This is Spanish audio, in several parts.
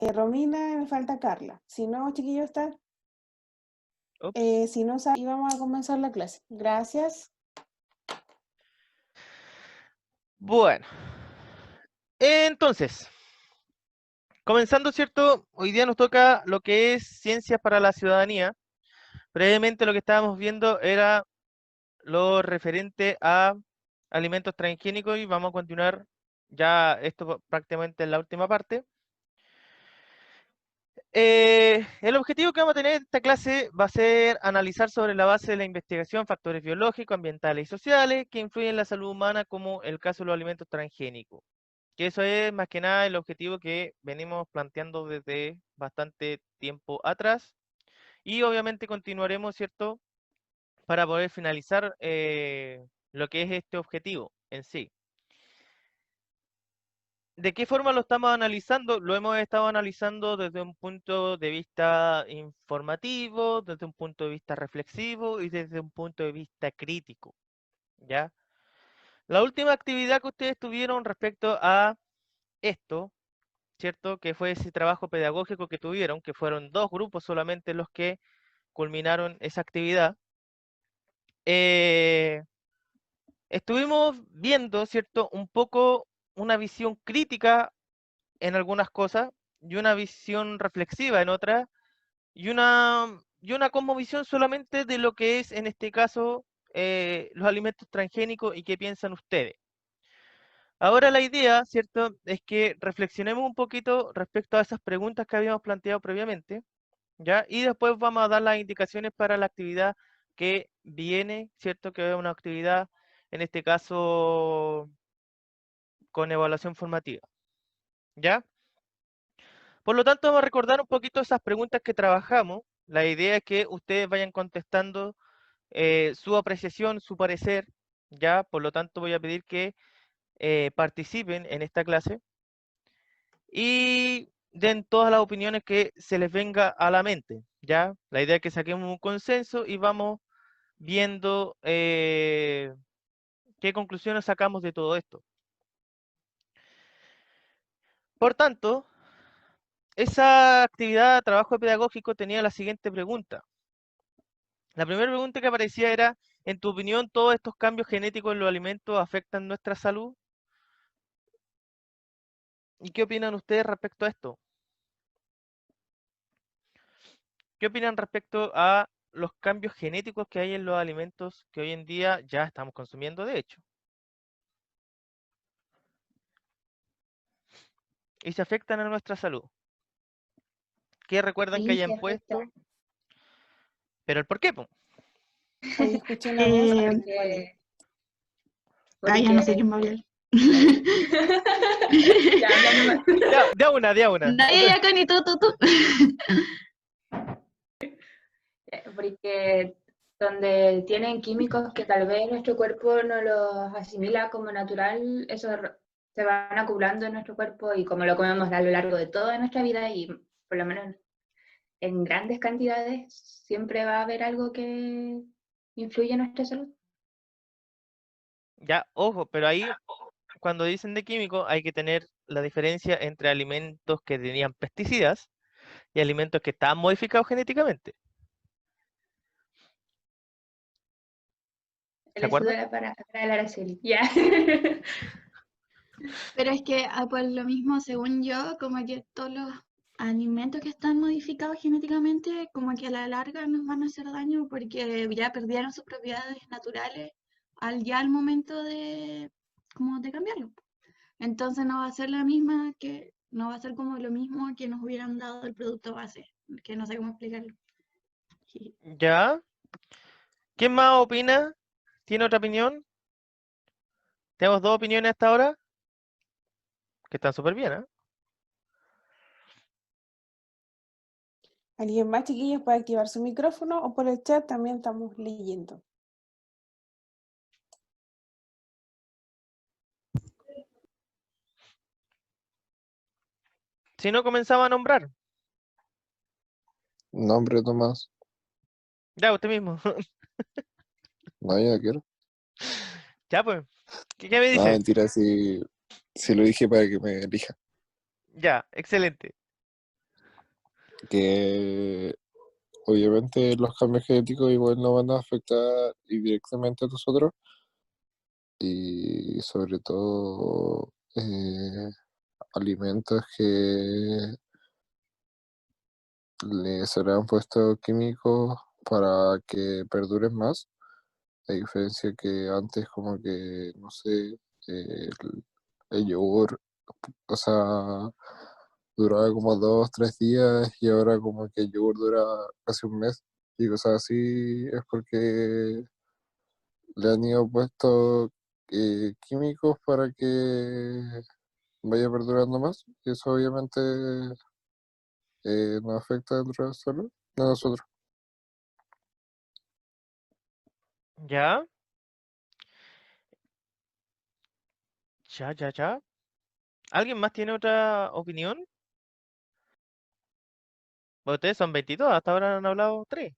Romina, me falta Carla. Si no, chiquillos, está. Ups. Si no, y vamos a comenzar la clase. Gracias. Bueno, entonces, comenzando, ¿cierto? Hoy día nos toca lo que es ciencias para la ciudadanía. Previamente lo que estábamos viendo era lo referente a alimentos transgénicos y vamos a continuar ya esto prácticamente en la última parte. El objetivo que vamos a tener en esta clase va a ser analizar sobre la base de la investigación factores biológicos, ambientales y sociales que influyen en la salud humana, como el caso de los alimentos transgénicos. Que eso es más que nada el objetivo que venimos planteando desde bastante tiempo atrás. Y obviamente continuaremos, ¿cierto? Para poder finalizar lo que es este objetivo en sí. ¿De qué forma lo estamos analizando? Lo hemos estado analizando desde un punto de vista informativo, desde un punto de vista reflexivo y desde un punto de vista crítico, ¿ya? La última actividad que ustedes tuvieron respecto a esto, ¿cierto? Que fue ese trabajo pedagógico que tuvieron, que fueron 2 grupos solamente los que culminaron esa actividad. Estuvimos viendo, ¿cierto? Un poco una visión crítica en algunas cosas y una visión reflexiva en otras y una cosmovisión solamente de lo que es en este caso los alimentos transgénicos y qué piensan ustedes. Ahora la idea, ¿cierto?, es que reflexionemos un poquito respecto a esas preguntas que habíamos planteado previamente, ¿ya? Y después vamos a dar las indicaciones para la actividad que viene, ¿cierto? Que es una actividad, en este caso, con evaluación formativa, ¿ya? Por lo tanto, vamos a recordar un poquito esas preguntas que trabajamos. La idea es que ustedes vayan contestando su apreciación, su parecer, ¿ya? Por lo tanto, voy a pedir que participen en esta clase y den todas las opiniones que se les venga a la mente, ¿ya? La idea es que saquemos un consenso y vamos viendo qué conclusiones sacamos de todo esto. Por tanto, esa actividad de trabajo pedagógico tenía la siguiente pregunta. La primera pregunta que aparecía era, en tu opinión, ¿todos estos cambios genéticos en los alimentos afectan nuestra salud? ¿Y qué opinan ustedes respecto a esto? ¿Qué opinan respecto a los cambios genéticos que hay en los alimentos que hoy en día ya estamos consumiendo, de hecho? Y se afectan a nuestra salud. ¿Qué recuerdan que Sí, hayan se afecta. puesto? Pero el por qué, po. Hoy escuché una voz. Porque, Ya no sé porque quién va a hablar. ya habla nomás. De a una. No, ya, Connie, tú. Porque donde tienen químicos que tal vez nuestro cuerpo no los asimila como natural, eso se van acumulando en nuestro cuerpo y como lo comemos a lo largo de toda nuestra vida y por lo menos en grandes cantidades, siempre va a haber algo que influye en nuestra salud. Ya, ojo, pero ahí cuando dicen de químico hay que tener la diferencia entre alimentos que tenían pesticidas y alimentos que estaban modificados genéticamente. ¿Se Le acuerdan? suda para el Araceli. Ya. Pero es que, pues lo mismo, según yo, como que todos los alimentos que están modificados genéticamente, como que a la larga nos van a hacer daño porque ya perdieron sus propiedades naturales al momento de, como de cambiarlo. Entonces no va a ser no va a ser como lo mismo que nos hubieran dado el producto base, que no sé cómo explicarlo. Ya. ¿Quién más opina? ¿Tiene otra opinión? Tenemos 2 opiniones hasta ahora, que están súper bien, ¿eh? ¿Alguien más, chiquillos, puede activar su micrófono o por el chat también estamos leyendo? Si no, comenzaba a nombrar. Nombre, Tomás. Ya, usted mismo. No, yo no quiero. Ya, pues. ¿Qué me No, dice? mentira, si lo dije para que me elija. Ya, excelente. que obviamente los cambios genéticos igual no van a afectar indirectamente a nosotros y sobre todo alimentos que le serán puestos químicos para que perduren más, a diferencia que antes como que, no sé, el yogur, o sea, duraba como 2, 3 días y ahora como que el yogur dura casi un mes y cosas así es porque le han ido puesto químicos para que vaya perdurando más y eso obviamente nos afecta dentro de la salud de nosotros. ¿Ya? Ya, ya, ya. ¿Alguien más tiene otra opinión? Bueno, ustedes son 22, hasta ahora han hablado 3.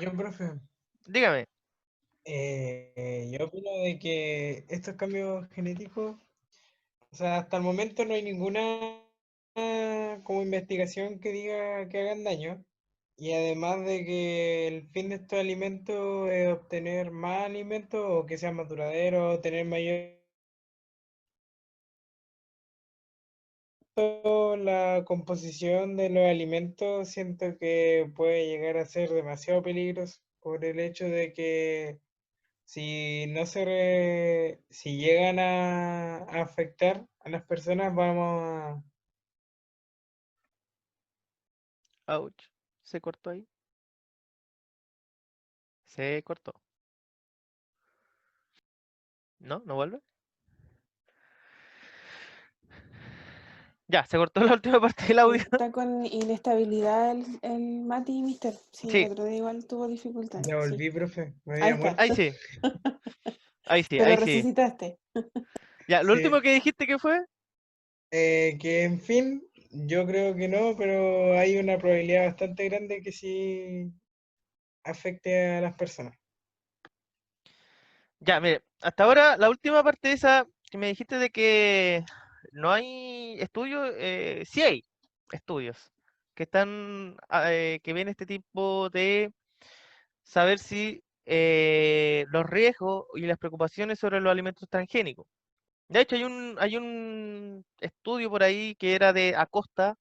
Yo, profe, Dígame. yo opino de que estos cambios genéticos, o sea, hasta el momento no hay ninguna como investigación que diga que hagan daño. Y además de que el fin de estos alimentos es obtener más alimentos o que sean más duraderos, tener mayor. La composición de los alimentos siento que puede llegar a ser demasiado peligroso por el hecho de que si no si llegan a afectar a las personas, vamos Ouch. Se cortó ahí. Se cortó. ¿No? ¿No vuelve? Ya, se cortó la última parte del audio. Está con inestabilidad el Mati y Mister. Sí, Sí. el otro día igual tuvo dificultades. ya Sí. volví, profe, me Ahí había está. muerto. Ahí sí. Ahí sí, Pero ahí sí. resucitaste. Ya, lo Sí, último que dijiste que fue. que en fin, yo creo que no, pero hay una probabilidad bastante grande que sí afecte a las personas. Ya, mire, hasta ahora la última parte de esa que me dijiste de que no hay estudios, sí hay estudios que están, que ven este tipo de saber si los riesgos y las preocupaciones sobre los alimentos transgénicos. De hecho, hay un estudio por ahí que era de Acosta,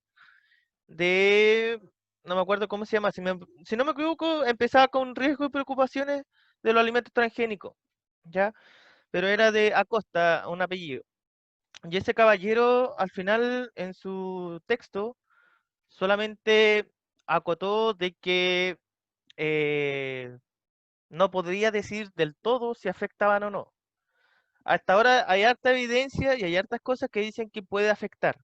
de, no me acuerdo cómo se llama, si no me equivoco, empezaba con riesgos y preocupaciones de los alimentos transgénicos, ¿ya? Pero era de Acosta, un apellido. Y ese caballero, al final, en su texto, solamente acotó de que no podría decir del todo si afectaban o no. Hasta ahora hay harta evidencia y hay hartas cosas que dicen que puede afectar,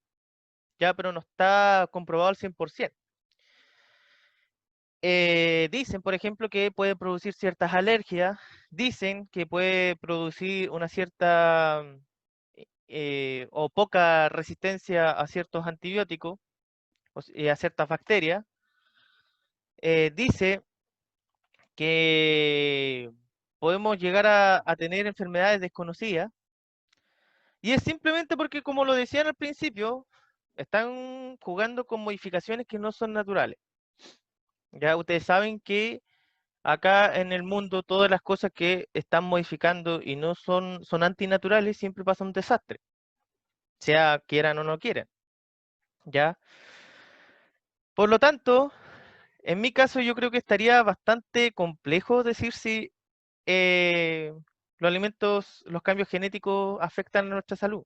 ya, pero no está comprobado al 100%. Dicen, por ejemplo, que puede producir ciertas alergias, dicen que puede producir una cierta o poca resistencia a ciertos antibióticos y a ciertas bacterias. Dice que podemos llegar a tener enfermedades desconocidas y es simplemente porque, como lo decían al principio, están jugando con modificaciones que no son naturales. Ya ustedes saben que acá en el mundo todas las cosas que están modificando y no son antinaturales siempre pasa un desastre, sea quieran o no quieran, ¿ya? Por lo tanto, en mi caso yo creo que estaría bastante complejo decir si eh, los alimentos, los cambios genéticos afectan a nuestra salud.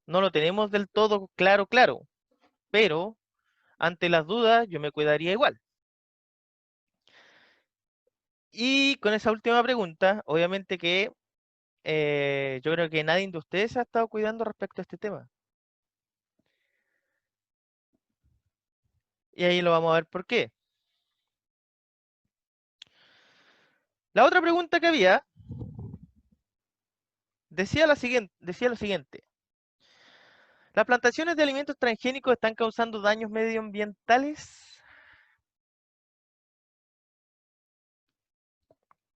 No lo tenemos del todo claro, pero ante las dudas yo me cuidaría igual. Y con esa última pregunta, obviamente que yo creo que nadie de ustedes se ha estado cuidando respecto a este tema. Y ahí lo vamos a ver por qué. La otra pregunta que había decía lo siguiente. ¿Las plantaciones de alimentos transgénicos están causando daños medioambientales?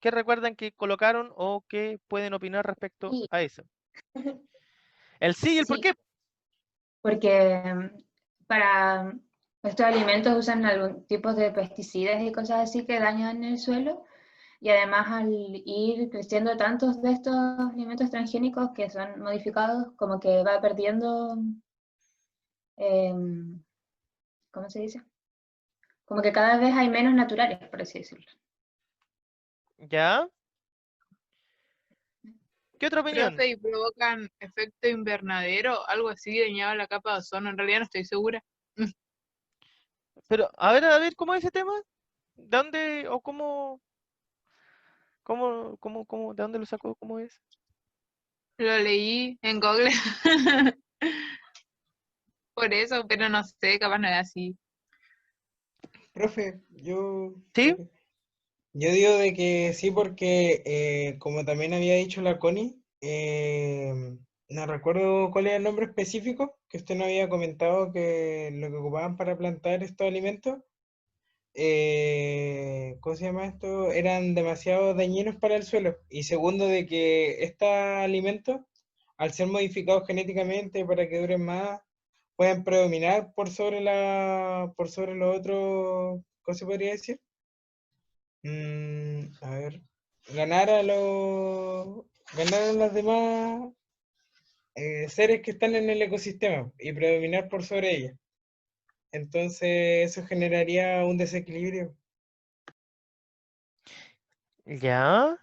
¿Qué recuerdan que colocaron o que pueden opinar respecto Sí. a eso? El sí y el por Sí. qué. porque para estos alimentos usan algún tipo de pesticidas y cosas así que dañan el suelo. Y además al ir creciendo tantos de estos alimentos transgénicos que son modificados, como que va perdiendo, ¿cómo se dice? Como que cada vez hay menos naturales, por así decirlo. ¿Ya? ¿Qué otra opinión? Profe, y provocan efecto invernadero, algo así, dañaba la capa de ozono. En realidad no estoy segura. Pero, a ver, ¿cómo es ese tema? ¿De dónde o de dónde lo sacó? ¿Cómo es? Lo leí en Google. Por eso, pero no sé, capaz no es así. Profe, yo, ¿Sí? yo digo de que sí, porque como también había dicho la Connie, no recuerdo cuál era el nombre específico que usted no había comentado que lo que ocupaban para plantar estos alimentos, ¿cómo se llama esto? Eran demasiado dañinos para el suelo. Y segundo, de que estos alimentos, al ser modificados genéticamente para que duren más, pueden predominar por sobre los otros, ¿cómo se podría decir? A ver, ganar a ganar a los demás seres que están en el ecosistema y predominar por sobre ellos. Entonces eso generaría un desequilibrio. ¿Ya?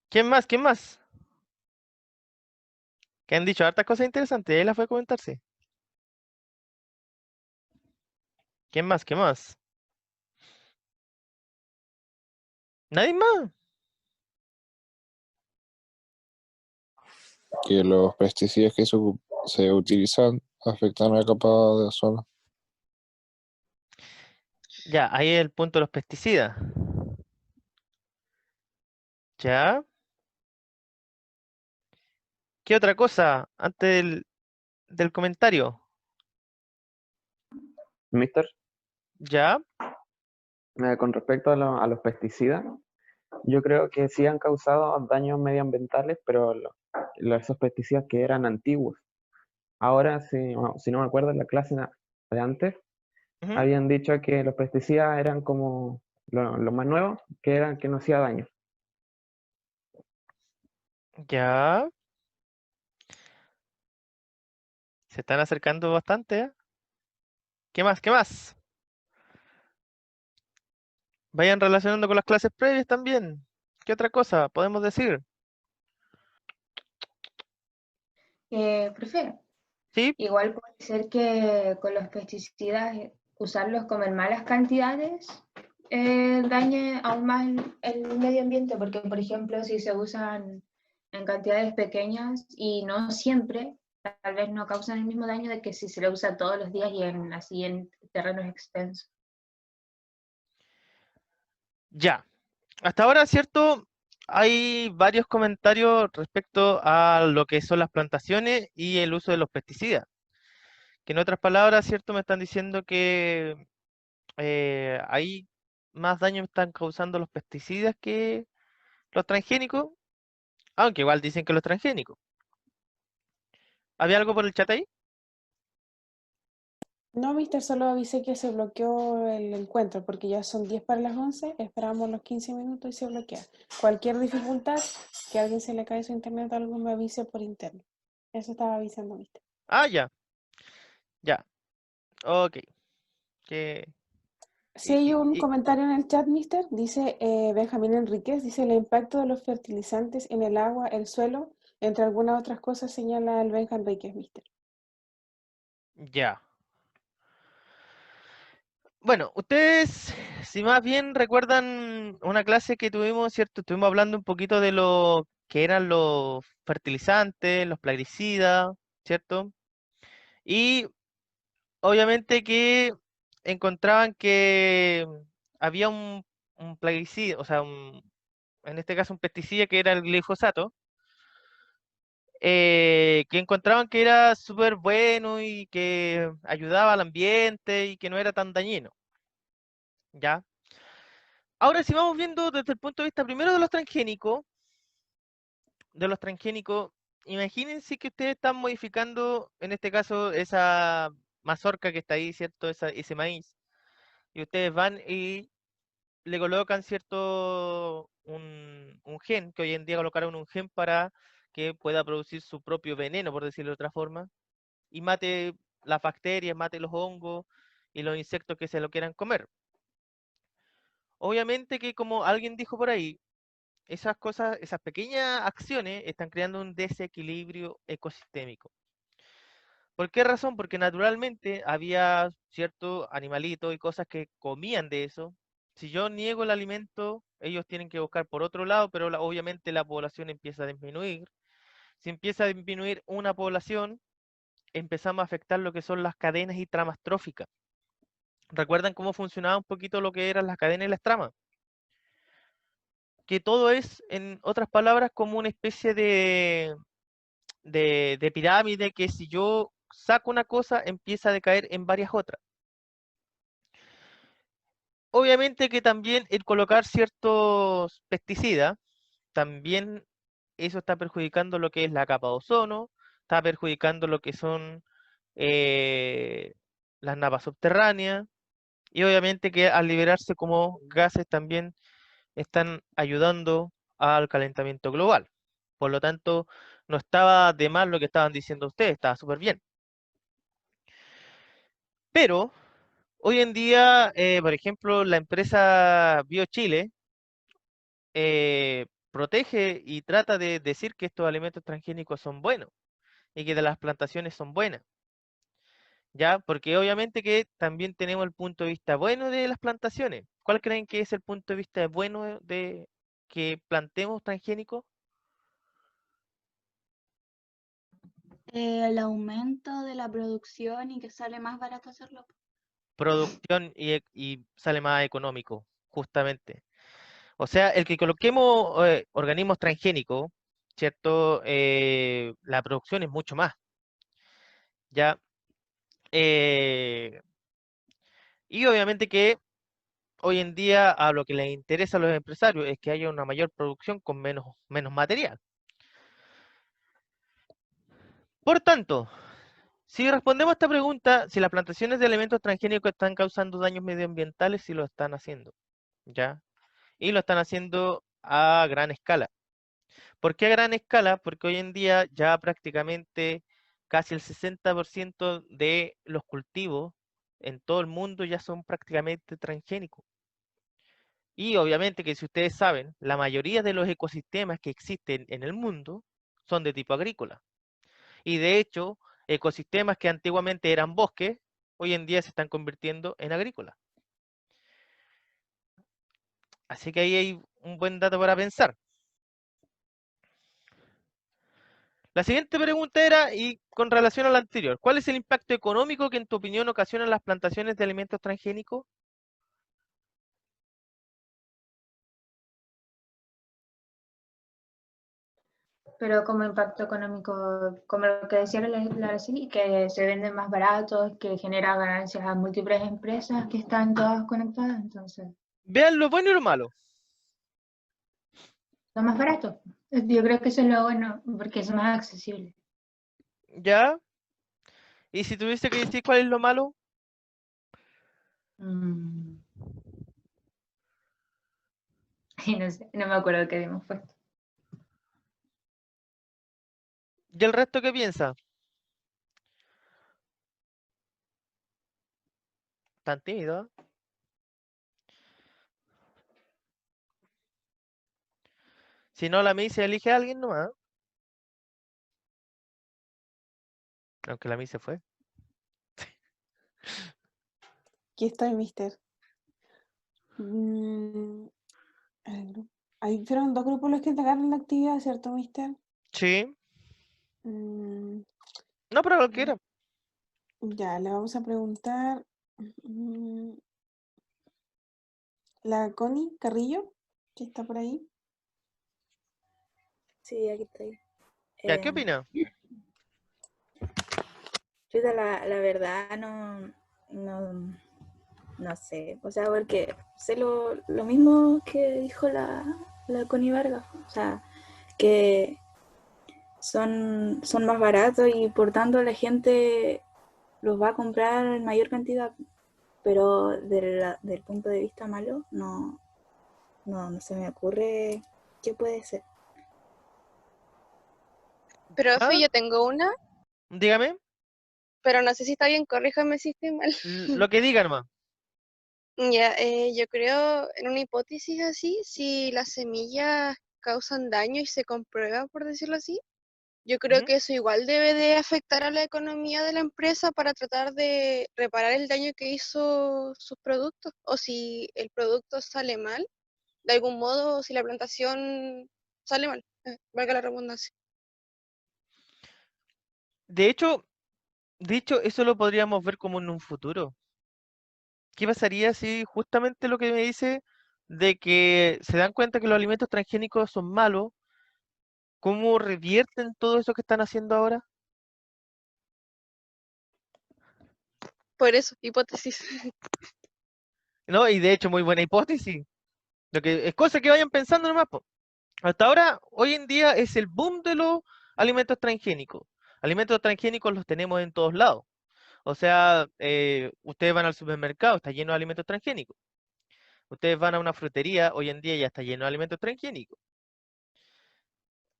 ¿Quién más? ¿Quién más? Que han dicho hartas cosas interesantes, ahí las voy a comentar, sí. ¿Quién más? ¿Qué más? ¿Nadie más? Que los pesticidas que se utilizan afectan a la capa de ozono. Ya, ahí es el punto de los pesticidas. ¿Ya? ¿Qué otra cosa antes del comentario? Mister, ¿Ya? con respecto a los pesticidas, yo creo que sí han causado daños medioambientales, pero esos pesticidas que eran antiguos. Ahora, si no me acuerdo, en la clase de antes, Ujú. habían dicho que los pesticidas eran como lo más nuevo, que eran que no hacía daño. ¿Ya? Se están acercando bastante, ¿eh? ¿Qué más? ¿Qué más? Vayan relacionando con las clases previas también. ¿Qué otra cosa podemos decir? Profe, ¿Sí? igual puede ser que con los pesticidas usarlos como en malas cantidades dañe aún más el medio ambiente, porque por ejemplo si se usan en cantidades pequeñas y no siempre, tal vez no causan el mismo daño de que si se lo usa todos los días y así en terrenos extensos. Ya. Hasta ahora, ¿cierto? Hay varios comentarios respecto a lo que son las plantaciones y el uso de los pesticidas. Que en otras palabras, ¿cierto? Me están diciendo que ahí más daño están causando los pesticidas que los transgénicos, aunque igual dicen que los transgénicos. ¿Había algo por el chat ahí? No, mister, solo avisé que se bloqueó el encuentro porque ya son 10 para las 11. Esperamos los 15 minutos y se bloquea. Cualquier dificultad, que a alguien se le cae su internet o algo, me avise por interno. Eso estaba avisando, mister. Ah, ya, ya. Ok. Que, Si hay un y- comentario en el chat, mister, dice Benjamín Enríquez, dice el impacto de los fertilizantes en el agua, el suelo, entre algunas otras cosas, señala el Benja Enríquez, mister. ya. Bueno, ustedes, si más bien recuerdan una clase que tuvimos, ¿cierto? Estuvimos hablando un poquito de lo que eran los fertilizantes, los plaguicidas, ¿cierto? Y obviamente que encontraban que había un plaguicida, o sea, en este caso un pesticida que era el glifosato, que encontraban que era súper bueno y que ayudaba al ambiente y que no era tan dañino, ¿ya? Ahora, si vamos viendo desde el punto de vista primero de los transgénicos, imagínense que ustedes están modificando, en este caso, esa mazorca que está ahí, ¿cierto? Ese maíz. Y ustedes van y le colocan, ¿cierto? Un gen, que hoy en día colocaron un gen para que pueda producir su propio veneno, por decirlo de otra forma, y mate las bacterias, mate los hongos y los insectos que se lo quieran comer. Obviamente que, como alguien dijo por ahí, esas cosas, esas pequeñas acciones están creando un desequilibrio ecosistémico. ¿Por qué razón? Porque naturalmente había ciertos animalitos y cosas que comían de eso. Si yo niego el alimento, ellos tienen que buscar por otro lado, pero obviamente la población empieza a disminuir. Si empieza a disminuir una población, empezamos a afectar lo que son las cadenas y tramas tróficas. ¿Recuerdan cómo funcionaba un poquito lo que eran las cadenas y las tramas? Que todo es, en otras palabras, como una especie de pirámide que si yo saco una cosa, empieza a decaer en varias otras. Obviamente que también el colocar ciertos pesticidas, también eso está perjudicando lo que es la capa de ozono, está perjudicando lo que son las napas subterráneas, y obviamente que al liberarse como gases también están ayudando al calentamiento global. Por lo tanto, no estaba de más lo que estaban diciendo ustedes, estaba súper bien. Pero hoy en día, por ejemplo, la empresa BioChile protege y trata de decir que estos alimentos transgénicos son buenos y que de las plantaciones son buenas, ¿ya? Porque obviamente que también tenemos el punto de vista bueno de las plantaciones. ¿Cuál creen que es el punto de vista bueno de que plantemos transgénicos? El aumento de la producción y que sale más barato hacerlo. Producción y sale más económico, justamente. O sea, el que coloquemos organismos transgénicos, ¿cierto? La producción es mucho más, ¿ya? Y obviamente que hoy en día a lo que les interesa a los empresarios es que haya una mayor producción con menos material. Por tanto, si respondemos a esta pregunta, si las plantaciones de elementos transgénicos están causando daños medioambientales, sí lo están haciendo, ¿ya? Y lo están haciendo a gran escala. ¿Por qué a gran escala? Porque hoy en día ya prácticamente casi el 60% de los cultivos en todo el mundo ya son prácticamente transgénicos. Y obviamente que si ustedes saben, la mayoría de los ecosistemas que existen en el mundo son de tipo agrícola. Y de hecho, ecosistemas que antiguamente eran bosques, hoy en día se están convirtiendo en agrícolas. Así que ahí hay un buen dato para pensar. La siguiente pregunta era, y con relación a la anterior, ¿cuál es el impacto económico que en tu opinión ocasionan las plantaciones de alimentos transgénicos? Pero como impacto económico, como lo que decía la Araceli, que se venden más baratos, que genera ganancias a múltiples empresas que están todas conectadas, entonces, Vean lo bueno y lo malo. lo más barato. Yo creo que eso es lo bueno, porque es más accesible. ¿Ya? Y si tuviese que decir cuál es lo malo, Mm. Y no sé, no me acuerdo qué habíamos puesto. ¿y el resto qué piensa? Tan tímido. Si no, la Missy elige a alguien nomás. Aunque la Missy se fue. Aquí estoy, mister. Mm, ahí fueron dos grupos los que entregaron la actividad, ¿cierto, mister? Sí. Mm, No, pero cualquiera. ya, le vamos a preguntar. mm, La Connie Carrillo, que está por ahí. Sí, aquí estoy. ¿Ya qué opina? Chuta, la verdad no sé. O sea, porque sé lo mismo que dijo la Connie Vargas. O sea, que son más baratos y por tanto la gente los va a comprar en mayor cantidad. Pero del punto de vista malo, no se me ocurre qué puede ser. Profe, ¿Ah? yo tengo una, Dígame, pero no sé si está bien, corríjame si estoy mal. lo que diga nomás. Ya, yo creo en una hipótesis así, si las semillas causan daño y se comprueba, por decirlo así, yo creo Ujú. que eso igual debe de afectar a la economía de la empresa para tratar de reparar el daño que hizo sus productos. O si el producto sale mal, de algún modo, si la plantación sale mal, valga la redundancia. De hecho, eso lo podríamos ver como en un futuro. ¿Qué pasaría si justamente lo que me dice de que se dan cuenta que los alimentos transgénicos son malos, cómo revierten todo eso que están haciendo ahora? Por eso, hipótesis. ¿No? Y de hecho, muy buena hipótesis. Lo que es cosa que vayan pensando nomás, po. Hasta ahora, hoy en día es el boom de los alimentos transgénicos. Alimentos transgénicos los tenemos en todos lados. O sea, ustedes van al supermercado, está lleno de alimentos transgénicos. Ustedes van a una frutería, hoy en día ya está lleno de alimentos transgénicos.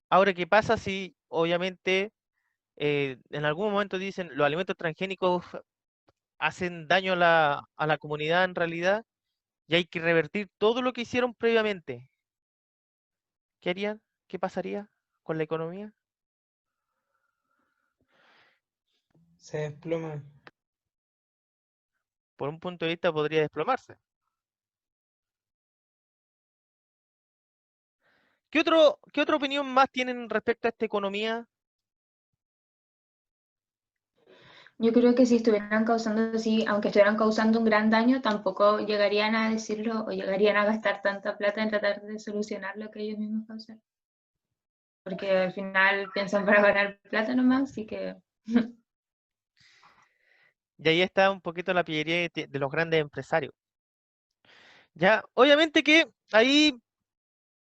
Ahora, ¿qué pasa si obviamente en algún momento dicen los alimentos transgénicos hacen daño a la comunidad en realidad y hay que revertir todo lo que hicieron previamente? ¿Qué harían? ¿Qué pasaría con la economía? Se desploma. Por un punto de vista podría desplomarse. ¿Qué otra opinión más tienen respecto a esta economía? Yo creo que si estuvieran causando así, aunque estuvieran causando un gran daño, tampoco llegarían a decirlo o llegarían a gastar tanta plata en tratar de solucionar lo que ellos mismos causaron. Porque al final piensan para ganar plata nomás, así que Y ahí está un poquito la pillería de los grandes empresarios. Ya, obviamente que ahí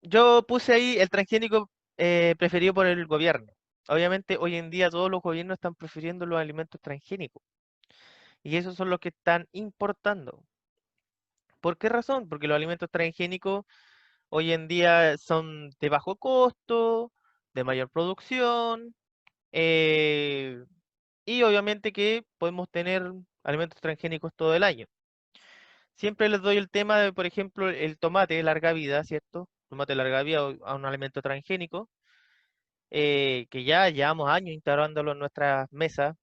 yo puse ahí el transgénico preferido por el gobierno. Obviamente hoy en día todos los gobiernos están prefiriendo los alimentos transgénicos y esos son los que están importando. ¿Por qué razón? Porque los alimentos transgénicos hoy en día son de bajo costo, de mayor producción, eh, y obviamente que podemos tener alimentos transgénicos todo el año. Siempre les doy el tema de, por ejemplo, el tomate de larga vida, ¿cierto? Tomate de larga vida a un alimento transgénico, que ya llevamos años integrándolo en nuestras mesas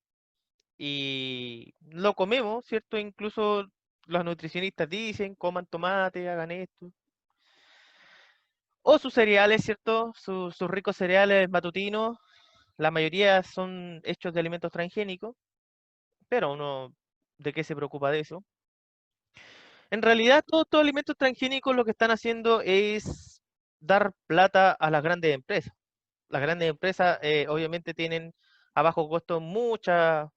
y lo comemos, ¿cierto? Incluso los nutricionistas dicen, coman tomate, hagan esto. O sus cereales, ¿cierto? Sus ricos cereales matutinos, la mayoría son hechos de alimentos transgénicos, pero uno, ¿de qué se preocupa de eso? En realidad, todos estos alimentos transgénicos lo que están haciendo es dar plata a las grandes empresas. Las grandes empresas obviamente tienen a bajo costo mucha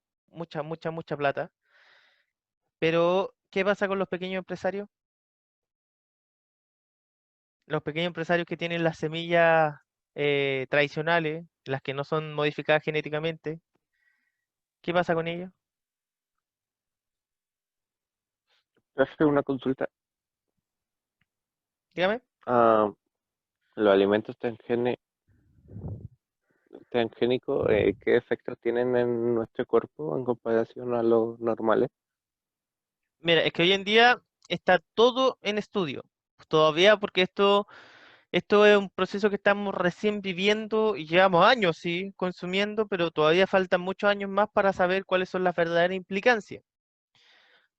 plata. Pero, ¿qué pasa con los pequeños empresarios? Los pequeños empresarios que tienen las semillas tradicionales, las que no son modificadas genéticamente, ¿qué pasa con ellos? Profe, una consulta. Dígame. Ah, los alimentos transgénicos, ¿qué efectos tienen en nuestro cuerpo en comparación a los normales? Mira, es que hoy en día está todo en estudio. Todavía porque esto es un proceso que estamos recién viviendo y llevamos años, sí, consumiendo, pero todavía faltan muchos años más para saber cuáles son las verdaderas implicancias.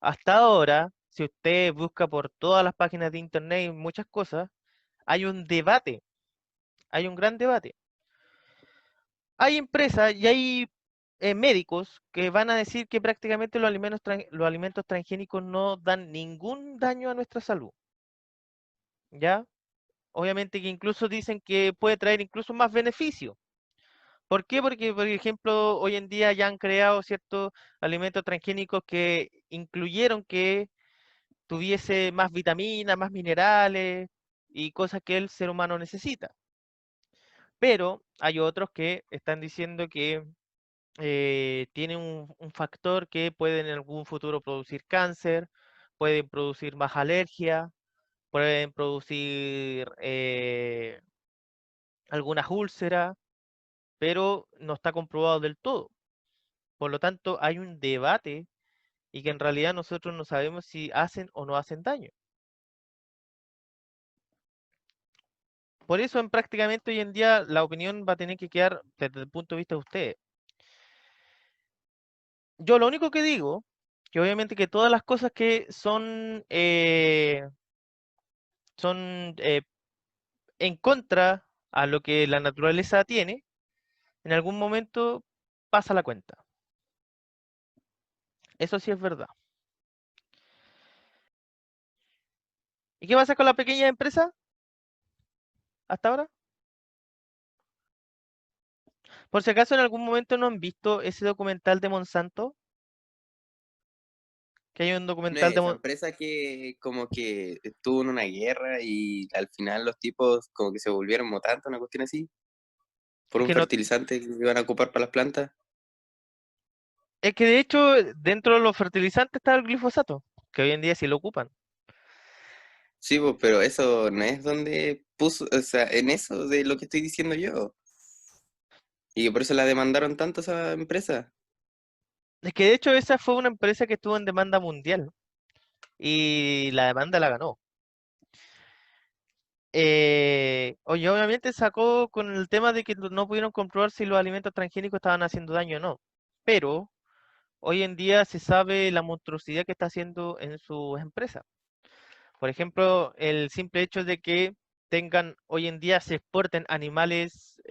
Hasta ahora, si usted busca por todas las páginas de internet y muchas cosas, hay un debate, hay un gran debate. Hay empresas y hay médicos que van a decir que prácticamente los alimentos transgénicos no dan ningún daño a nuestra salud, ¿ya? Obviamente que incluso dicen que puede traer incluso más beneficio. ¿Por qué? Porque, por ejemplo, hoy en día ya han creado ciertos alimentos transgénicos que incluyeron que tuviese más vitaminas, más minerales y cosas que el ser humano necesita. Pero hay otros que están diciendo que tienen un factor que puede en algún futuro producir cáncer, pueden producir más alergia, pueden producir algunas úlceras, pero no está comprobado del todo. Por lo tanto, hay un debate y que en realidad nosotros no sabemos si hacen o no hacen daño. Por eso, prácticamente hoy en día, la opinión va a tener que quedar desde el punto de vista de ustedes. Yo lo único que digo, que obviamente que todas las cosas que son en contra a lo que la naturaleza tiene, en algún momento pasa la cuenta. Eso sí es verdad. ¿Y qué pasa con la pequeña empresa hasta ahora? Por si acaso en algún momento no han visto ese documental de Monsanto, que hay un ¿No documental es de esa Monsanto. empresa que como que estuvo en una guerra y al final los tipos como que se volvieron mutantes, una cuestión así, por Es un que no, fertilizante que iban a ocupar para las plantas? es que de hecho dentro de los fertilizantes está el glifosato, que hoy en día sí lo ocupan. Sí, pues, pero eso no es donde puso, o sea, en eso de lo que estoy diciendo yo. Y que por eso la demandaron tanto esa empresa. Es que de hecho esa fue una empresa que estuvo en demanda mundial y la demanda la ganó. Oye, obviamente sacó con el tema de que no pudieron comprobar si los alimentos transgénicos estaban haciendo daño o no. Pero hoy en día se sabe la monstruosidad que está haciendo en sus empresas. Por ejemplo, el simple hecho de que tengan, hoy en día se exporten animales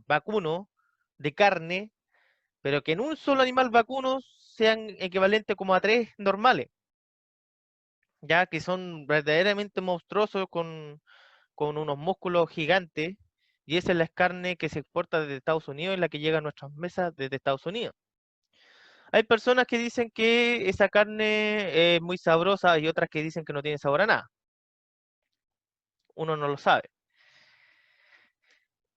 vacunos de carne, pero que en un solo animal vacuno sean equivalentes como a 3 normales, ya que son verdaderamente monstruosos con unos músculos gigantes, y esa es la carne que se exporta desde Estados Unidos y la que llega a nuestras mesas desde Estados Unidos. Hay personas que dicen que esa carne es muy sabrosa y otras que dicen que no tiene sabor a nada. Uno no lo sabe.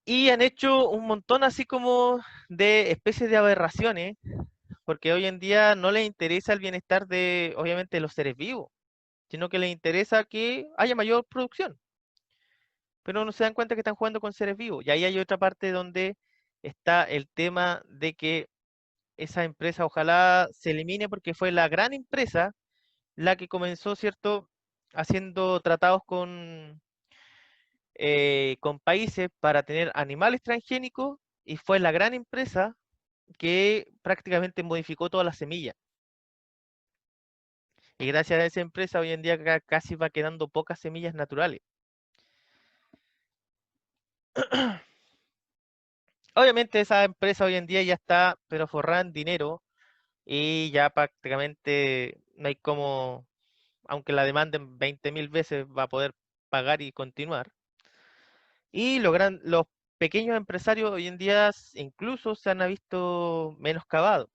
Y han hecho un montón así como de especies de aberraciones, porque hoy en día no les interesa el bienestar de, obviamente, los seres vivos, sino que les interesa que haya mayor producción. Pero no se dan cuenta que están jugando con seres vivos. Y ahí hay otra parte donde está el tema de que esa empresa ojalá se elimine porque fue la gran empresa la que comenzó, ¿cierto?, haciendo tratados con países para tener animales transgénicos y fue la gran empresa que prácticamente modificó todas las semillas. Y gracias a esa empresa hoy en día casi va quedando pocas semillas naturales. Obviamente esa empresa hoy en día ya está, pero forrada en dinero y ya prácticamente no hay como, aunque la demanden 20.000 veces, va a poder pagar y continuar. Y los pequeños empresarios hoy en día incluso se han visto menoscabados.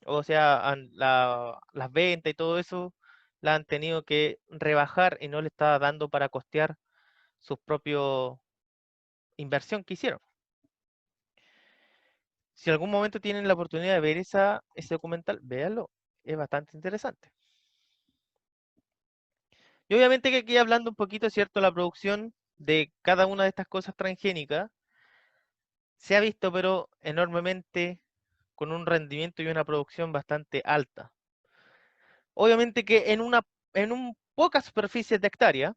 O sea, las ventas y todo eso la han tenido que rebajar y no le está dando para costear su propia inversión que hicieron. Si en algún momento tienen la oportunidad de ver ese documental, véanlo. Es bastante interesante. Y obviamente que aquí hablando un poquito, ¿cierto? La producción de cada una de estas cosas transgénicas se ha visto, pero enormemente con un rendimiento y una producción bastante alta. Obviamente que en pocas superficies de hectárea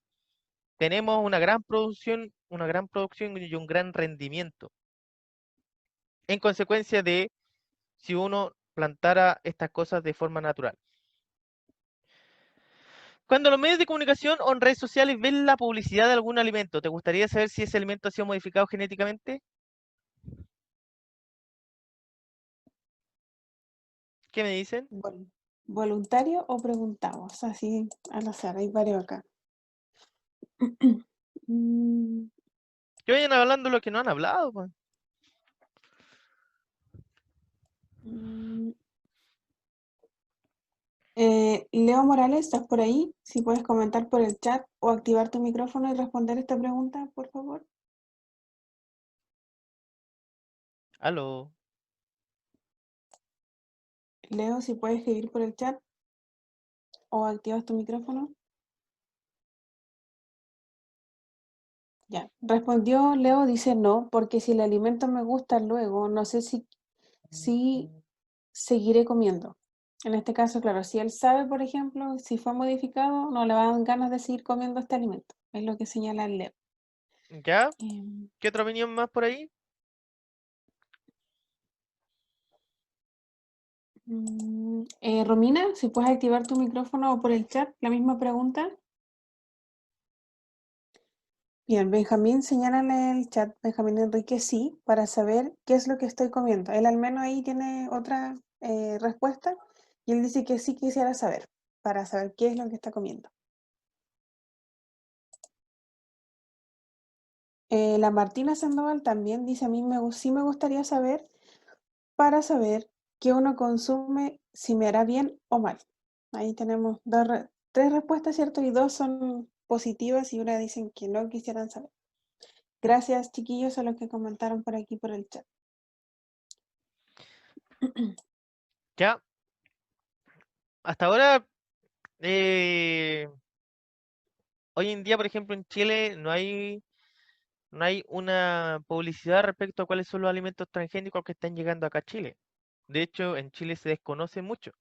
tenemos una gran producción y un gran rendimiento. En consecuencia de si uno plantara estas cosas de forma natural. Cuando los medios de comunicación o en redes sociales ven la publicidad de algún alimento, ¿te gustaría saber si ese alimento ha sido modificado genéticamente? ¿Qué me dicen? ¿Voluntario o preguntamos? Así al azar, hay varios acá. Mm, Que vayan hablando lo que no han hablado, pues. mm, Leo Morales, ¿estás por ahí? Si puedes comentar por el chat o activar tu micrófono y responder esta pregunta, por favor. Aló. Leo, si puedes escribir por el chat o activas tu micrófono. Ya. Respondió Leo, dice no, porque si el alimento me gusta luego, no sé si seguiré comiendo. En este caso, claro, si él sabe, por ejemplo, si fue modificado, no le van ganas de seguir comiendo este alimento. Es lo que señala el Leo. ¿Ya? Em, ¿Qué otra opinión más por ahí? Romina, si puedes activar tu micrófono o por el chat, la misma pregunta. Bien, Benjamín señala en el chat, Benjamín Enrique, sí, para saber qué es lo que estoy comiendo. Él al menos ahí tiene otra respuesta y él dice que sí quisiera saber, para saber qué es lo que está comiendo. La Martina Sandoval también dice, a mí sí me gustaría saber, para saber qué uno consume, si me hará bien o mal. Ahí tenemos tres respuestas, ¿cierto? Y dos son positivas y una dicen que no quisieran saber. Gracias, chiquillos, a los que comentaron por aquí por el chat. Ya. Hasta ahora, hoy en día, por ejemplo, en Chile no hay una publicidad respecto a cuáles son los alimentos transgénicos que están llegando acá a Chile. De hecho, en Chile se desconoce mucho.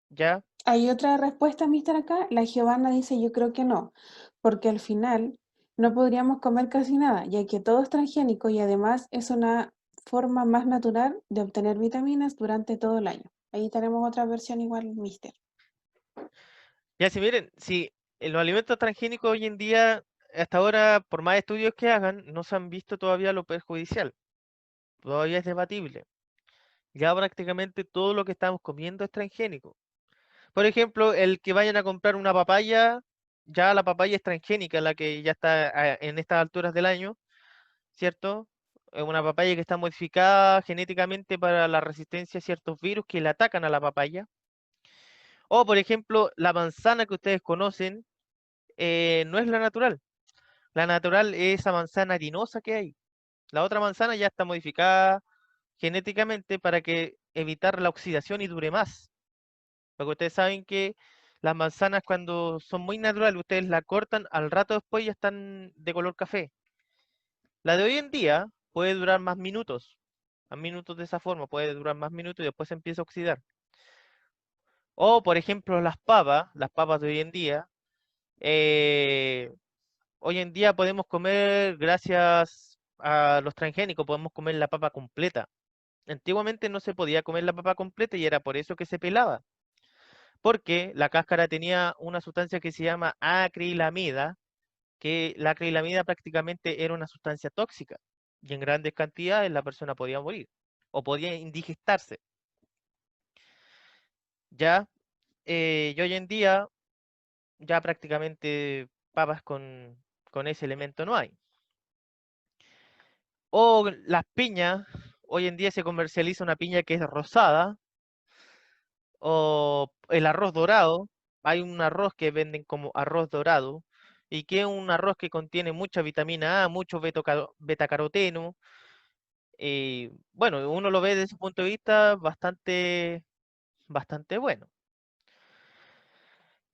¿Ya? Hay otra respuesta, mister, acá. La Giovanna dice, yo creo que no, porque al final no podríamos comer casi nada, ya que todo es transgénico y además es una forma más natural de obtener vitaminas durante todo el año. Ahí tenemos otra versión igual, mister. Ya, si miren, si los alimentos transgénicos hoy en día, hasta ahora, por más estudios que hagan, no se han visto todavía lo perjudicial. Todavía es debatible. Ya prácticamente todo lo que estamos comiendo es transgénico. Por ejemplo, el que vayan a comprar una papaya, ya la papaya es transgénica, la que ya está en estas alturas del año, ¿cierto? Es una papaya que está modificada genéticamente para la resistencia a ciertos virus que le atacan a la papaya. O, por ejemplo, la manzana que ustedes conocen, no es la natural. La natural es esa manzana harinosa que hay. La otra manzana ya está modificada genéticamente para que evitar la oxidación y dure más. Porque ustedes saben que las manzanas cuando son muy naturales, ustedes la cortan, al rato después ya están de color café. La de hoy en día puede durar más minutos de esa forma, puede durar más minutos y después se empieza a oxidar. O, por ejemplo, las papas de hoy en día podemos comer, gracias a los transgénicos, podemos comer la papa completa. Antiguamente no se podía comer la papa completa y era por eso que se pelaba, porque la cáscara tenía una sustancia que se llama acrilamida, que la acrilamida prácticamente era una sustancia tóxica y en grandes cantidades la persona podía morir o podía indigestarse. Ya, y hoy en día ya prácticamente papas con ese elemento no hay. O las piñas, hoy en día se comercializa una piña que es rosada, o el arroz dorado. Hay un arroz que venden como arroz dorado y que es un arroz que contiene mucha vitamina A, mucho betacaroteno. Bueno, uno lo ve desde ese punto de vista bastante bueno.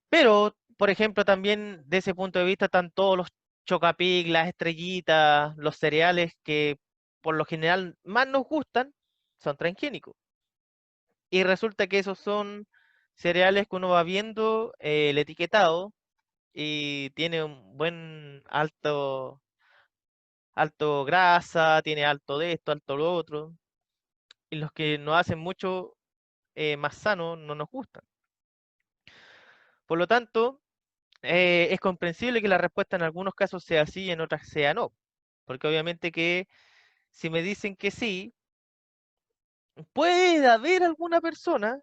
Pero, por ejemplo, también de ese punto de vista están todos los Chocapic, las estrellitas, los cereales que por lo general más nos gustan, son transgénicos. Y resulta que esos son cereales que uno va viendo el etiquetado y tiene un buen alto grasa, tiene alto de esto, alto lo otro. Y los que nos hacen mucho más sano no nos gustan. Por lo tanto, es comprensible que la respuesta en algunos casos sea sí y en otras sea no. Porque obviamente que si me dicen que sí, puede haber alguna persona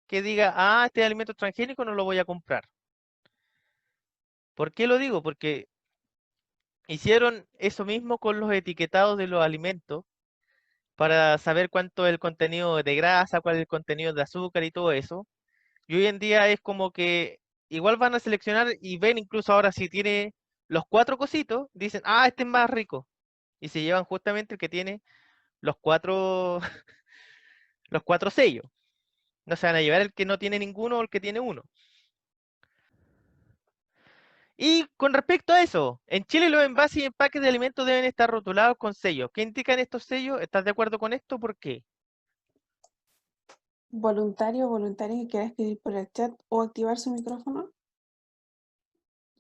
que diga, ah, este alimento transgénico no lo voy a comprar. ¿Por qué lo digo? Porque hicieron eso mismo con los etiquetados de los alimentos para saber cuánto es el contenido de grasa, cuál es el contenido de azúcar y todo eso. Y hoy en día es como que igual van a seleccionar y ven incluso ahora si tiene los cuatro cositos, dicen, ah, este es más rico. y se llevan justamente el que tiene los 4, los 4 sellos. No se van a llevar el que no tiene ninguno o el que tiene uno. Y con respecto a eso, en Chile los envases y empaques de alimentos deben estar rotulados con sellos. ¿Qué indican estos sellos? ¿Estás de acuerdo con esto? ¿Por qué? Voluntario o voluntaria que quiera escribir por el chat o activar su micrófono.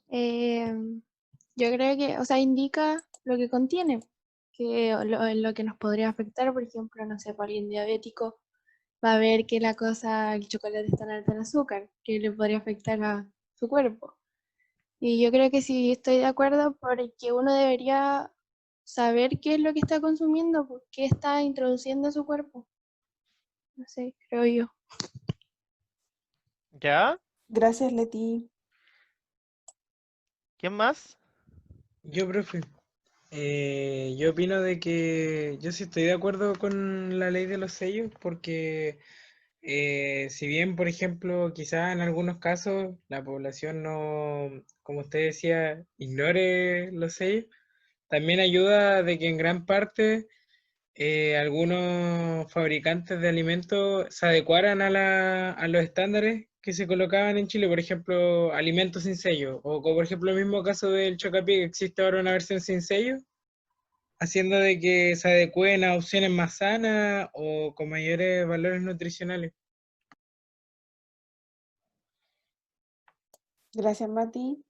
Yo creo que, o sea, indica lo que contiene, que lo que nos podría afectar, por ejemplo, no sé, para alguien diabético, va a ver que el chocolate está alto en azúcar, que le podría afectar a su cuerpo. Y yo creo que sí estoy de acuerdo porque uno debería saber qué es lo que está consumiendo, pues, qué está introduciendo a su cuerpo. No sé, creo yo. ¿Ya? Gracias, Leti. ¿Quién más? Yo, profe, yo opino de que yo sí estoy de acuerdo con la ley de los sellos porque si bien, por ejemplo, quizás en algunos casos la población no, como usted decía, ignore los sellos, también ayuda de que en gran parte algunos fabricantes de alimentos se adecuaran a los estándares que se colocaban en Chile, por ejemplo, alimentos sin sello, o como por ejemplo el mismo caso del Chocapic, que existe ahora una versión sin sello, haciendo de que se adecúen a opciones más sanas o con mayores valores nutricionales. Gracias, Mati.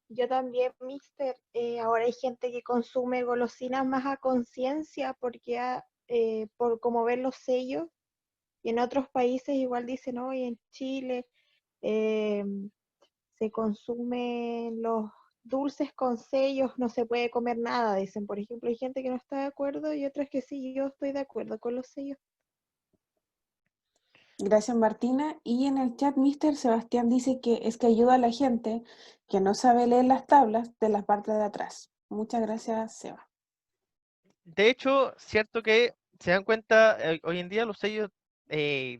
Yo también, mister, ahora hay gente que consume golosinas más a conciencia porque por como ver los sellos, y en otros países igual dicen, hoy en Chile eh, se consumen los dulces con sellos, no se puede comer nada, dicen. Por ejemplo, hay gente que no está de acuerdo y otras que sí, yo estoy de acuerdo con los sellos. Gracias, Martina. Y en el chat, Mr. Sebastián dice que es que ayuda a la gente que no sabe leer las tablas de la parte de atrás. Muchas gracias, Seba. De hecho, cierto que se dan cuenta, hoy en día los sellos,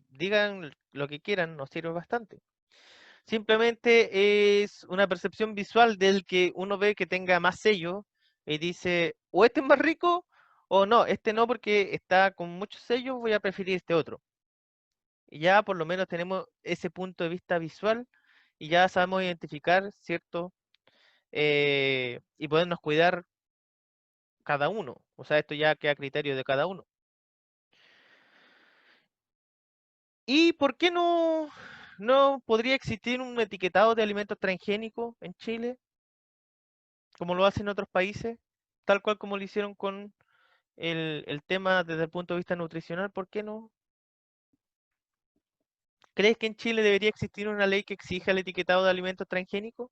digan lo que quieran, nos sirve bastante. Simplemente es una percepción visual del que uno ve que tenga más sellos y dice, o este es más rico, o no, este no porque está con muchos sellos, voy a preferir este otro. Y ya por lo menos tenemos ese punto de vista visual y ya sabemos identificar, ¿cierto? Y podernos cuidar cada uno. O sea, esto ya queda a criterio de cada uno. ¿Y por qué no podría existir un etiquetado de alimentos transgénicos en Chile, como lo hacen otros países, tal cual como lo hicieron con el tema desde el punto de vista nutricional? ¿Por qué no? ¿Crees que en Chile debería existir una ley que exija el etiquetado de alimentos transgénicos?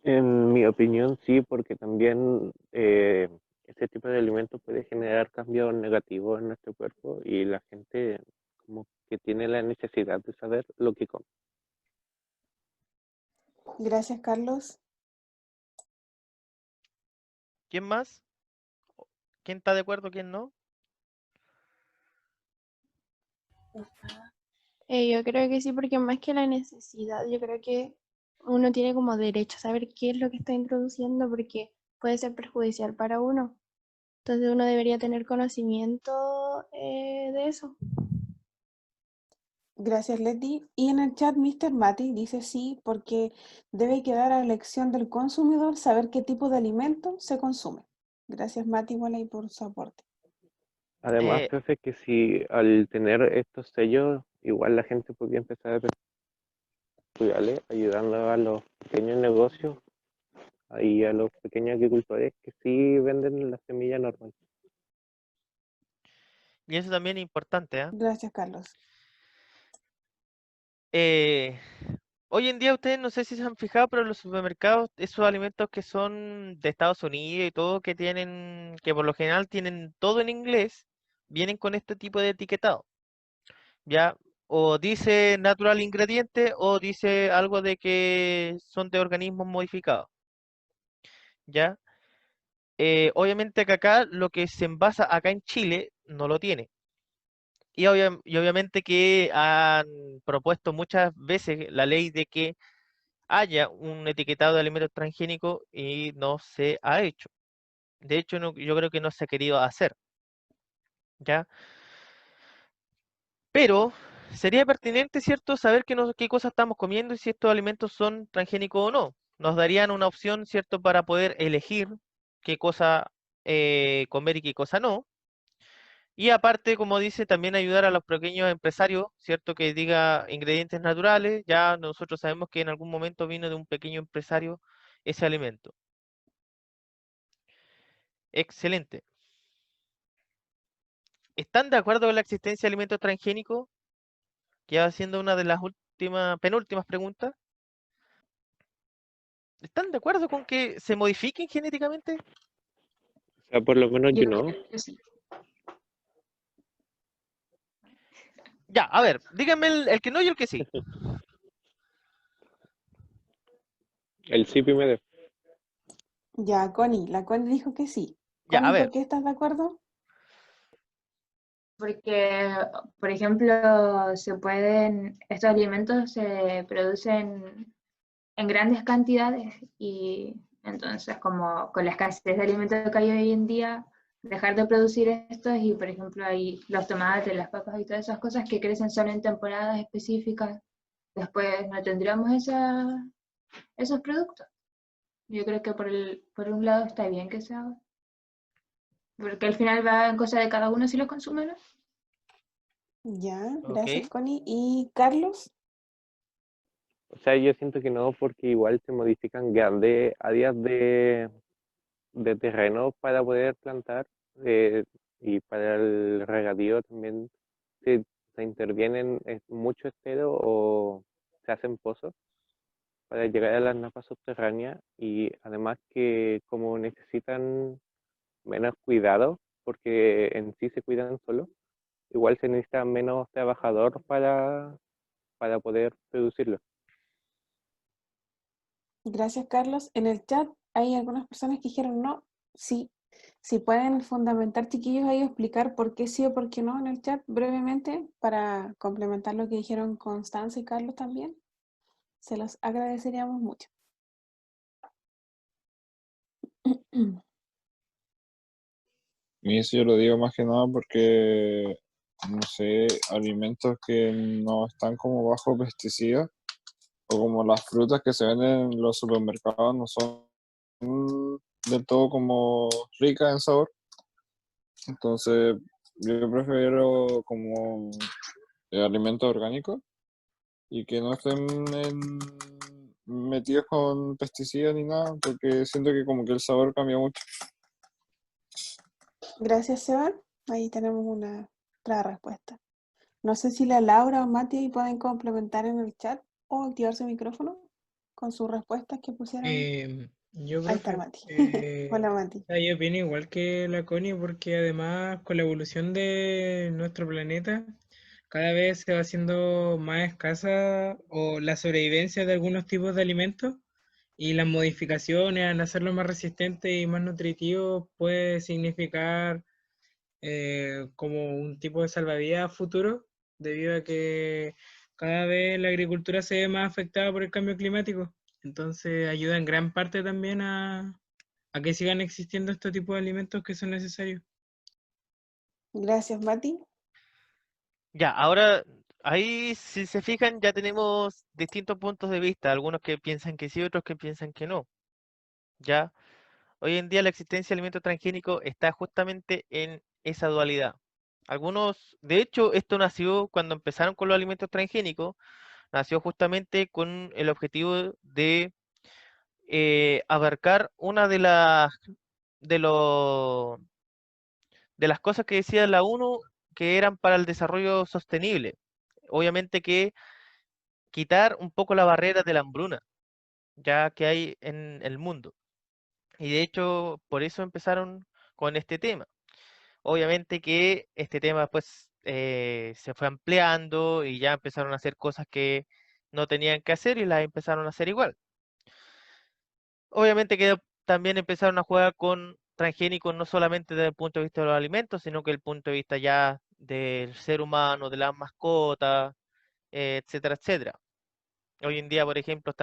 En mi opinión, sí, porque también este tipo de alimentos puede generar cambios negativos en nuestro cuerpo y la gente como que tiene la necesidad de saber lo que come. Gracias, Carlos. ¿Quién más? ¿Quién está de acuerdo, quién no? Yo creo que sí, porque más que la necesidad, yo creo que uno tiene como derecho a saber qué es lo que está introduciendo, porque puede ser perjudicial para uno. Entonces uno debería tener conocimiento de eso. Gracias, Leti. Y en el chat, Mr. Mati dice sí, porque debe quedar a elección del consumidor saber qué tipo de alimento se consume. Gracias, Mati, igual ahí por su aporte. Además, Eh, profe, que si al tener estos sellos, igual la gente podría empezar a cuidarle, ayudando a los pequeños negocios y a los pequeños agricultores que sí venden la semilla normal. y eso también es importante, ¿ah? Gracias, Carlos. Hoy en día ustedes no sé si se han fijado, pero en los supermercados, esos alimentos que son de Estados Unidos y todo, que tienen, que por lo general tienen todo en inglés, vienen con este tipo de etiquetado. Ya, o dice natural ingrediente o dice algo de que son de organismos modificados. Ya, obviamente que acá lo que se envasa acá en Chile no lo tiene. Y obviamente que han propuesto muchas veces la ley de que haya un etiquetado de alimentos transgénicos y no se ha hecho. De hecho, yo creo que no se ha querido hacer, ¿ya? Pero sería pertinente, ¿cierto?, saber qué cosas estamos comiendo y si estos alimentos son transgénicos o no. Nos darían una opción, ¿cierto?, para poder elegir qué cosa comer y qué cosa no. Y aparte, como dice, también ayudar a los pequeños empresarios, ¿cierto?, que diga ingredientes naturales. Ya nosotros sabemos que en algún momento vino de un pequeño empresario ese alimento. Excelente. ¿Están de acuerdo con la existencia de alimentos transgénicos? Que va siendo una de las penúltimas preguntas. ¿Están de acuerdo con que se modifiquen genéticamente? O sea, por lo menos Yo yo no. creo que sí. Ya, a ver, díganme el que no y el que sí. El sí primero. Ya, Connie, la Connie dijo que sí. Ya, a Connie, ver. ¿por qué estás de acuerdo? Porque, por ejemplo, estos alimentos se producen en grandes cantidades y entonces como con la escasez de alimentos que hay hoy en día, dejar de producir estos y por ejemplo hay los tomates, las papas y todas esas cosas que crecen solo en temporadas específicas, después no tendríamos esos productos. Yo creo que por un lado está bien que se haga, porque al final va en cosa de cada uno si lo consume, ¿no? Ya, gracias, Ok. Connie. ¿Y Carlos? O sea, yo siento que no, porque igual se modifican grandes áreas de terreno para poder plantar y para el regadío también se intervienen mucho estero o se hacen pozos para llegar a las napas subterráneas y además que como necesitan menos cuidado, porque en sí se cuidan solo, igual se necesita menos trabajador para poder producirlo. Gracias, Carlos. En el chat hay algunas personas que dijeron no, sí. Si pueden fundamentar, chiquillos, ahí explicar por qué sí o por qué no en el chat brevemente para complementar lo que dijeron Constanza y Carlos también. Se los agradeceríamos mucho. Y eso yo lo digo más que nada porque, no sé, alimentos que no están como bajo pesticidas o como las frutas que se venden en los supermercados no son del todo como ricas en sabor. Entonces, yo prefiero como alimentos orgánicos y que no estén metidos con pesticidas ni nada, porque siento que como que el sabor cambia mucho. Gracias, Seba. Ahí tenemos una clara respuesta. No sé si la Laura o Mati pueden complementar en el chat o activar su micrófono con sus respuestas que pusieron. Yo, Ahí está profe, Mati. Hola, Mati. o sea, yo opino igual que la Connie, porque además con la evolución de nuestro planeta, cada vez se va haciendo más escasa o la sobrevivencia de algunos tipos de alimentos y las modificaciones al hacerlo más resistente y más nutritivo puede significar como un tipo de salvavidas futuro, debido a que cada vez la agricultura se ve más afectada por el cambio climático. Entonces ayuda en gran parte también a que sigan existiendo estos tipos de alimentos que son necesarios. Gracias, Mati. Ya, ahora ahí si se fijan ya tenemos distintos puntos de vista, algunos que piensan que sí, otros que piensan que no. Ya, hoy en día la existencia de alimentos transgénicos está justamente en esa dualidad. Algunos, de hecho, esto nació cuando empezaron con los alimentos transgénicos, nació justamente con el objetivo de abarcar una de los de las cosas que decía la ONU que eran para el desarrollo sostenible. Obviamente que quitar un poco la barrera de la hambruna, ya que hay en el mundo. Y de hecho, por eso empezaron con este tema. Obviamente que este tema después se fue ampliando y ya empezaron a hacer cosas que no tenían que hacer y las empezaron a hacer igual. Obviamente que también empezaron a jugar con transgénicos no solamente desde el punto de vista de los alimentos, sino que el punto de vista ya del ser humano, de las mascotas, etcétera, etcétera. Hoy en día, por ejemplo,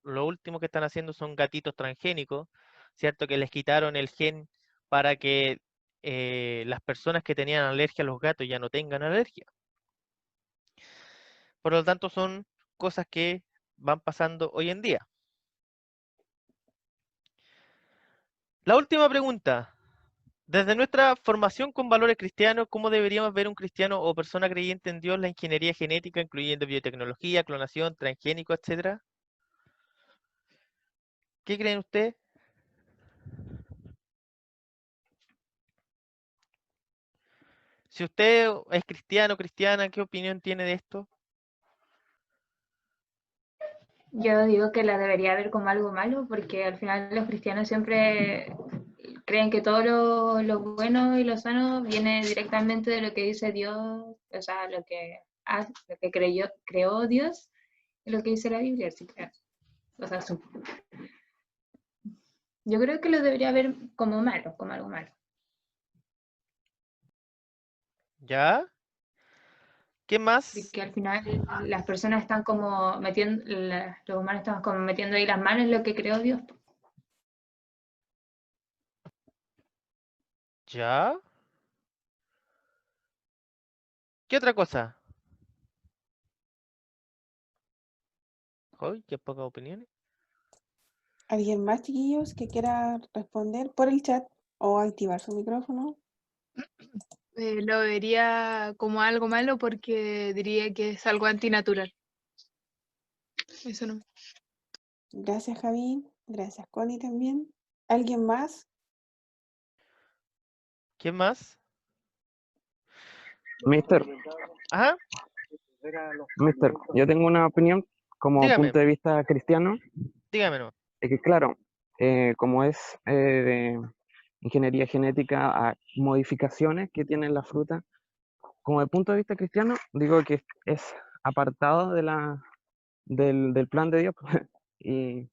lo último que están haciendo son gatitos transgénicos, ¿cierto? Que les quitaron el gen para que las personas que tenían alergia a los gatos ya no tengan alergia. Por lo tanto, son cosas que van pasando hoy en día. La última pregunta. Desde nuestra formación con valores cristianos, ¿cómo deberíamos ver un cristiano o persona creyente en Dios la ingeniería genética, incluyendo biotecnología, clonación, transgénico, etcétera? ¿Qué creen ustedes? Si usted es cristiano o cristiana, ¿qué opinión tiene de esto? Yo digo que la debería ver como algo malo, porque al final los cristianos siempre creen que todo lo bueno y lo sano viene directamente de lo que dice Dios, o sea, lo que creó Dios y lo que dice la Biblia. Así que, o sea, yo creo que lo debería ver como malo, como algo malo. ¿Ya? ¿Qué más? Porque al final las personas están como metiendo, los humanos estamos como metiendo ahí las manos en lo que creó Dios. ¿Ya? ¿Qué otra cosa? Uy, qué pocas opiniones. ¿Alguien más, chiquillos, que quiera responder por el chat o activar su micrófono? Lo vería como algo malo porque diría que es algo antinatural. Eso no. Gracias, Javi. Gracias, Connie, también. ¿Alguien más? ¿Quién más? Mister, Ajá, mister, yo tengo una opinión como dígame, punto de vista cristiano, dígame no. es que claro, como es de ingeniería genética a modificaciones que tienen la fruta, como de punto de vista cristiano, digo que es apartado del plan de Dios, y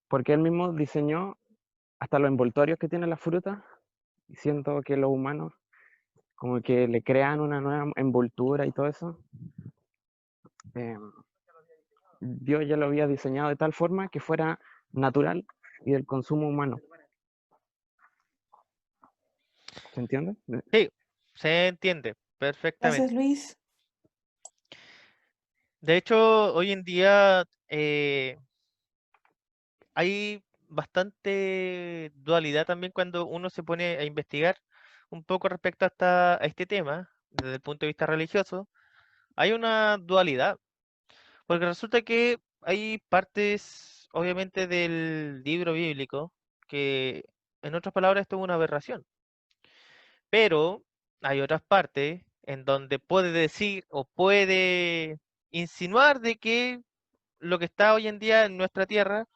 porque él mismo diseñó hasta los envoltorios que tiene la fruta, y siento que los humanos como que le crean una nueva envoltura y todo eso. eh, Dios ya lo había diseñado de tal forma que fuera natural y del consumo humano. ¿Se entiende? Sí, se entiende perfectamente. Gracias, Luis. De hecho, hoy en día hay bastante dualidad también cuando uno se pone a investigar un poco respecto a este tema, desde el punto de vista religioso. Hay una dualidad, porque resulta que hay partes, obviamente, del libro bíblico que, en otras palabras, esto es una aberración. Pero hay otras partes en donde puede decir o puede insinuar de que lo que está hoy en día en nuestra tierra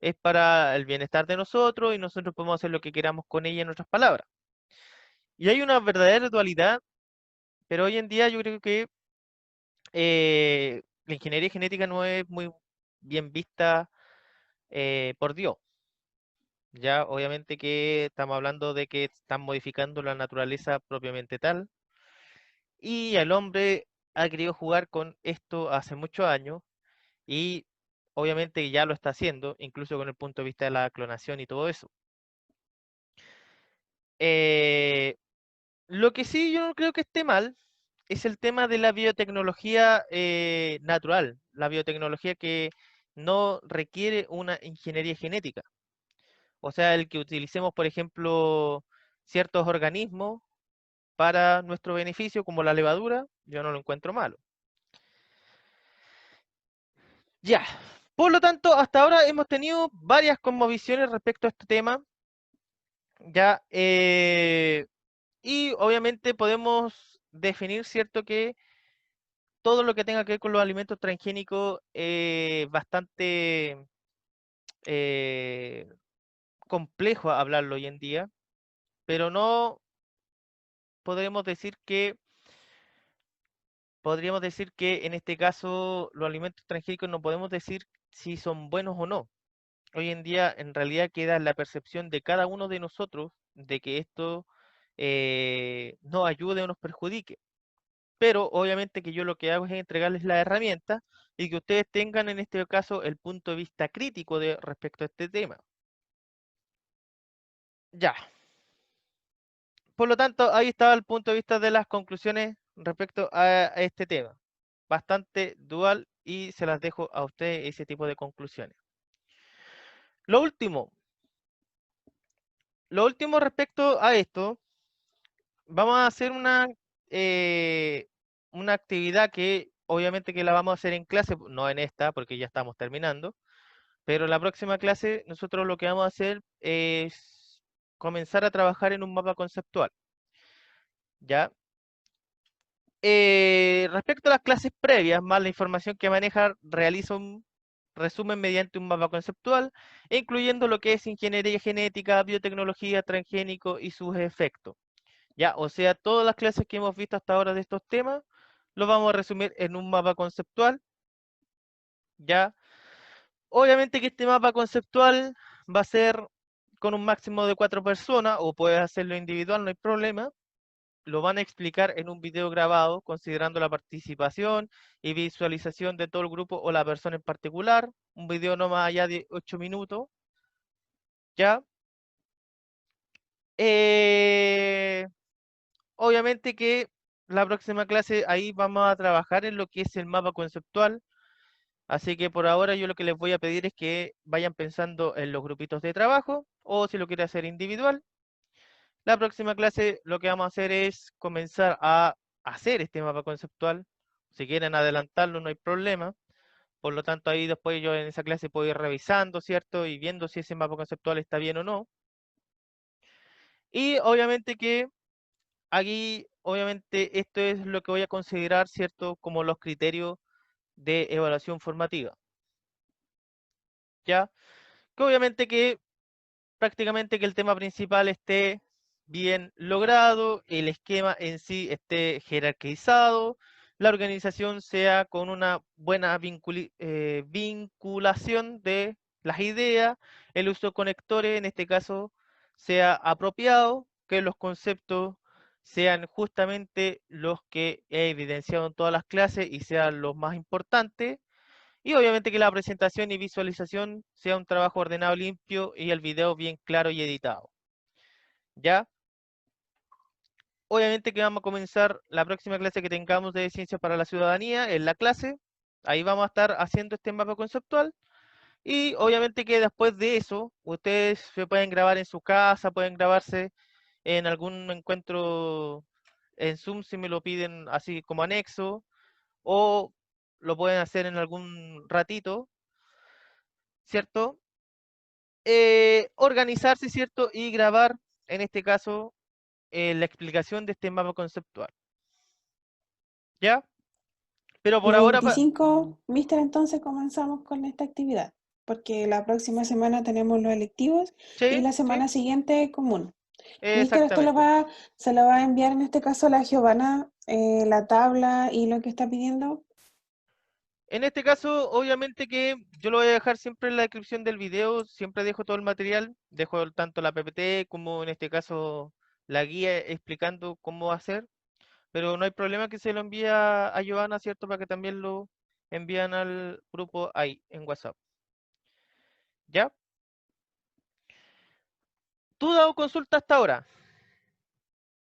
es para el bienestar de nosotros y nosotros podemos hacer lo que queramos con ella en otras palabras. Y hay una verdadera dualidad, pero hoy en día yo creo que la ingeniería genética no es muy bien vista por Dios. Ya obviamente que estamos hablando de que están modificando la naturaleza propiamente tal. Y el hombre ha querido jugar con esto hace muchos años y obviamente ya lo está haciendo, incluso con el punto de vista de la clonación y todo eso. Lo que sí yo no creo que esté mal es el tema de la biotecnología natural, la biotecnología que no requiere una ingeniería genética. O sea, el que utilicemos, por ejemplo, ciertos organismos para nuestro beneficio, como la levadura, yo no lo encuentro malo. Ya, por lo tanto, hasta ahora hemos tenido varias cosmovisiones respecto a este tema. Ya, y obviamente podemos definir, ¿cierto?, que todo lo que tenga que ver con los alimentos transgénicos es bastante eh, complejo hablarlo hoy en día, pero no podremos decir que, podríamos decir que en este caso los alimentos transgénicos no podemos decir si son buenos o no. Hoy en día en realidad queda la percepción de cada uno de nosotros de que esto nos ayude o nos perjudique. pero obviamente que yo lo que hago es entregarles la herramienta y que ustedes tengan en este caso el punto de vista crítico de respecto a este tema. Ya. Por lo tanto, ahí está el punto de vista de las conclusiones respecto a este tema. Bastante dual y se las dejo a ustedes ese tipo de conclusiones. Lo último respecto a esto, vamos a hacer una actividad que obviamente que la vamos a hacer en clase, no en esta porque ya estamos terminando, pero la próxima clase nosotros lo que vamos a hacer es comenzar a trabajar en un mapa conceptual. ¿Ya? Respecto a las clases previas, más la información que maneja, realiza un resumen mediante un mapa conceptual, incluyendo lo que es ingeniería genética, biotecnología, transgénico y sus efectos. ¿Ya? O sea, todas las clases que hemos visto hasta ahora de estos temas, los vamos a resumir en un mapa conceptual. ¿Ya? Obviamente que este mapa conceptual va a ser con un máximo de 4 personas, o puedes hacerlo individual, no hay problema. Lo van a explicar en un video grabado, considerando la participación y visualización de todo el grupo o la persona en particular. Un video no más allá de 8 minutos. ¿Ya? Obviamente que la próxima clase ahí vamos a trabajar en lo que es el mapa conceptual. Así que por ahora yo lo que les voy a pedir es que vayan pensando en los grupitos de trabajo o si lo quiere hacer individual. La próxima clase lo que vamos a hacer es comenzar a hacer este mapa conceptual. Si quieren adelantarlo no hay problema. Por lo tanto ahí después yo en esa clase puedo ir revisando, ¿cierto? Y viendo si ese mapa conceptual está bien o no. Y obviamente que aquí, obviamente esto es lo que voy a considerar, ¿cierto? Como los criterios de evaluación formativa. ¿Ya? Que obviamente que prácticamente que el tema principal esté bien logrado, el esquema en sí esté jerarquizado, la organización sea con una buena vinculación de las ideas, el uso de conectores en este caso sea apropiado, que los conceptos sean justamente los que he evidenciado en todas las clases y sean los más importantes. Y obviamente que la presentación y visualización sea un trabajo ordenado, limpio y el video bien claro y editado. ¿Ya? Obviamente que vamos a comenzar la próxima clase que tengamos de Ciencias para la Ciudadanía en la clase. Ahí vamos a estar haciendo este mapa conceptual. Y obviamente que después de eso, ustedes se pueden grabar en su casa, pueden grabarse en algún encuentro en Zoom si me lo piden así como anexo, o lo pueden hacer en algún ratito, ¿cierto? Organizarse, ¿cierto? Y grabar, en este caso, la explicación de este mapa conceptual. ¿Ya? Pero por El ahora, 25, mister, entonces comenzamos con esta actividad, porque la próxima semana tenemos los electivos y sí, la sí, semana siguiente común. Mister, esto exactamente. se lo va a enviar en este caso a la Giovanna, la tabla y lo que está pidiendo. En este caso, obviamente que yo lo voy a dejar siempre en la descripción del video, siempre dejo todo el material, dejo tanto la PPT como en este caso la guía explicando cómo hacer, pero no hay problema que se lo envíe a Giovanna, ¿cierto? Para que también lo envíen al grupo ahí, en WhatsApp. ¿Ya? ¿Tú has dado consulta hasta ahora?